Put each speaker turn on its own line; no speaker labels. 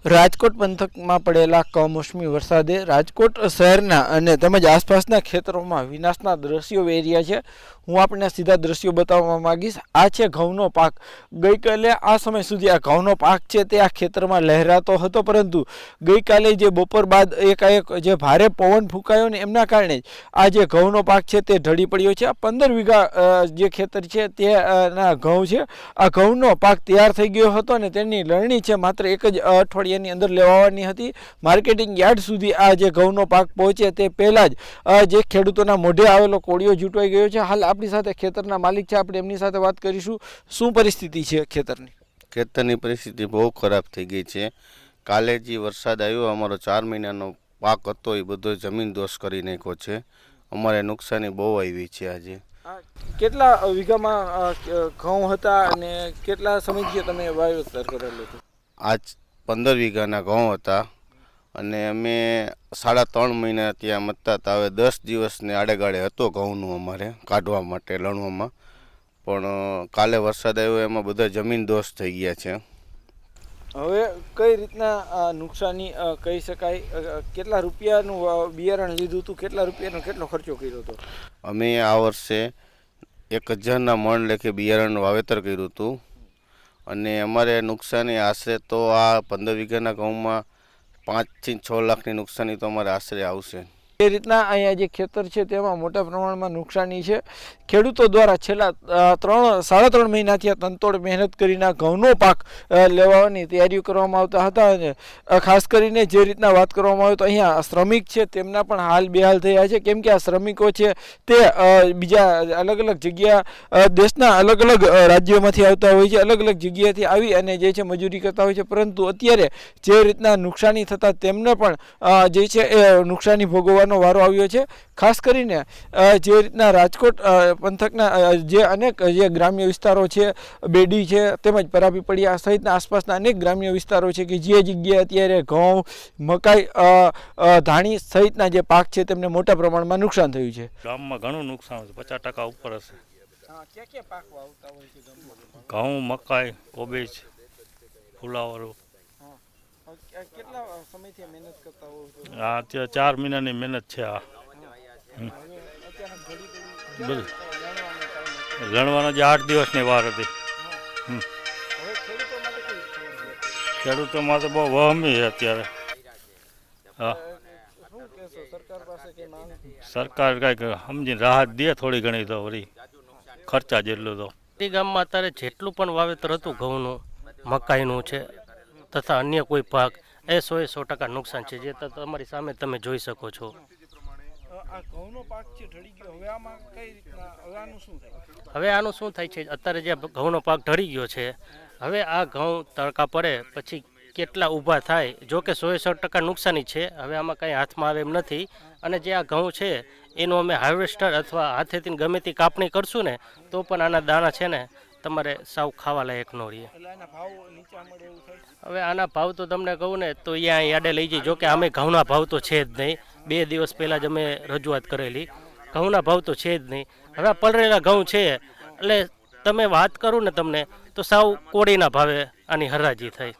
રાજકોટ પંથકમાં પડેલા કમોસમી વરસાદે રાજકોટ શહેરના અને તેમજ આસપાસના ખેતરોમાં વિનાશના દ્રશ્યો વેર્યા છે। હું આપને સીધા દ્રશ્યો બતાવવા માંગીશ। આ છે ઘઉંનો પાક। ગઈકાલે આ સમય સુધી આ ઘઉંનો પાક છે તે આ ખેતરમાં લહેરાતો હતો, પરંતુ ગઈકાલે જે બપોર બાદ એકાએક જે ભારે પવન ફૂંકાયો ને એમના કારણે આ જે ઘઉંનો પાક છે તે ઢળી પડ્યો છે। આ 15 વીઘા જે ખેતર છે તે ના ઘઉં છે। આ ઘઉંનો પાક તૈયાર થઈ ગયો હતો ને તેની લણણી છે માત્ર એક જ અઠવાડિયાની અંદર લેવાની હતી। માર્કેટિંગ યાર્ડ સુધી આ જે ઘઉંનો પાક પહોંચે તે પહેલા જ જે ખેડૂતોના મોઢે આવેલો કોળિયો જૂટવાઈ ગયો છે। હાલ આપણી સાથે ખેતરના માલિક છે, આપણે એમની સાથે વાત કરીશું। શું પરિસ્થિતિ છે ખેતરની?
ખેતરની પરિસ્થિતિ બહુ ખરાબ થઈ ગઈ છે। કાલે જે વરસાદ આવ્યો, અમારો 4 મહિનાનો પાક હતો એ બધો જમીન દોષ કરી નાખ્યો છે। અમારે નુકસાની બહુ આવી છે। આજે
કેટલા વીઘામાં ઘઉં હતા અને કેટલા સમયથી તમે વાવેતર કરેલું હતું?
આજ 15 વીઘાના ઘઉં હતા અને અમે 3.5 મહિના ત્યાં મતતા હતા। હવે 10 દિવસને આડેગાળે હતો ઘઉંનું અમારે કાઢવા માટે લણવામાં, પણ કાલે વરસાદ આવ્યો એમાં બધા જમીન દોષ થઈ ગયા છે।
હવે કઈ રીતના નુકસાની કહી શકાય? કેટલા રૂપિયાનું બિયારણ લીધું હતું? કેટલા રૂપિયાનો કેટલો ખર્ચો કર્યો હતો?
અમે આ વર્ષે 1000ના મણ લેખે બિયારણનું વાવેતર કર્યું હતું અને અમારે નુકસાની આશરે તો આ 15 વીઘાના ઘઉંમાં 5 થી 6 લાખની નુકસાની તો અમારે આશરે આવશે।
એ રીતના અહીંયા જે ખેતર છે તેમાં મોટા પ્રમાણમાં નુકસાની છે। ખેડૂતો દ્વારા છેલ્લા 3.5 મહિનાથી આ તનતોડ મહેનત કરીને ઘઉંનો પાક લેવાની તૈયારીઓ કરવામાં આવતા હતા અને ખાસ કરીને જે રીતના વાત કરવામાં આવે તો અહીંયા શ્રમિક છે તેમના પણ હાલ બેહાલ થયા છે, કેમ કે આ શ્રમિકો છે તે બીજા અલગ અલગ જગ્યા દેશના અલગ અલગ રાજ્યોમાંથી આવતા હોય છે, અલગ અલગ જગ્યાએથી આવી અને જે છે મજૂરી કરતા હોય છે, પરંતુ અત્યારે જે રીતના નુકસાની થતાં તેમને પણ જે છે એ નુકસાની ભોગવવાનો વારો આવ્યો છે। ખાસ કરીને જે રીતના રાજકોટ પંથકના જે અનેક જે ગ્રામ્ય વિસ્તારો છે, બેડી છે તેમજ પરાપીપળિયા સહિતના આસપાસના અનેક ગ્રામ્ય વિસ્તારો છે કે જે જગ્યાએ અત્યારે ઘઉં, મકાઈ, ધાણી સહિતના જે પાક છે તેમને મોટા પ્રમાણમાં નુકસાન થયું છે।
ગામમાં ઘણું નુકસાન છે, 50% ઉપર હશે।
ક્યાં ક્યાં પાક વાવતા હોય છે ગામમાં?
ઘઉં, મકાઈ, કોબીજ, ફુલાવરો।
કેટલા સમયથી મહેનત કરતા હો છો?
આ અત્યારે 4 મહિનાની મહેનત છે। આ બધું લણવાનો જે 8 દિવસની વાર હતી। ખેડૂતોમાં તો બહુ વહમી છે અત્યારે। હા, સરકાર કાંઈક સમજીને રાહત દે થોડી ઘણી તો વળી ખર્ચા જેટલું તો।
ગામમાં અત્યારે જેટલું પણ વાવેતર હતું ઘઉંનું, મકાઈનું છે તથા અન્ય કોઈ પાક, એ 100% નુકસાન છે, જે તમારી સામે તમે જોઈ શકો છો। હવે આનું શું થાય છે? અત્યારે જે ઘઉંનો પાક ઢળી ગયો છે, હવે આ ઘઉં તડકા પડે પછી કેટલા ઊભા થાય? જો કે 100% નુકસાની છે, હવે આમાં કંઈ હાથમાં આવે એમ નથી। અને જે આ ઘઉં છે એનું અમે હાર્વેસ્ટર અથવા હાથેથી ગમે તે કાપણી કરશું ને તો પણ આના દાણા છે ને તમારે સાવ ખાવા લાયક ન રહે। હવે આના ભાવ તો તમને કહું ને તો અહીંયા યાડે લઈ જઈ, જો કે અમે ઘઉંના ભાવ તો છે જ નહીં, 2 દિવસ પહેલાં જ અમે રજૂઆત કરેલી, ઘઉંના ભાવ તો છે જ નહીં। હવે આ પલળેલા ઘઉં છે એટલે તમે વાત કરું ને તમને તો સાવ કોળીના ભાવે આની હરાજી થાય।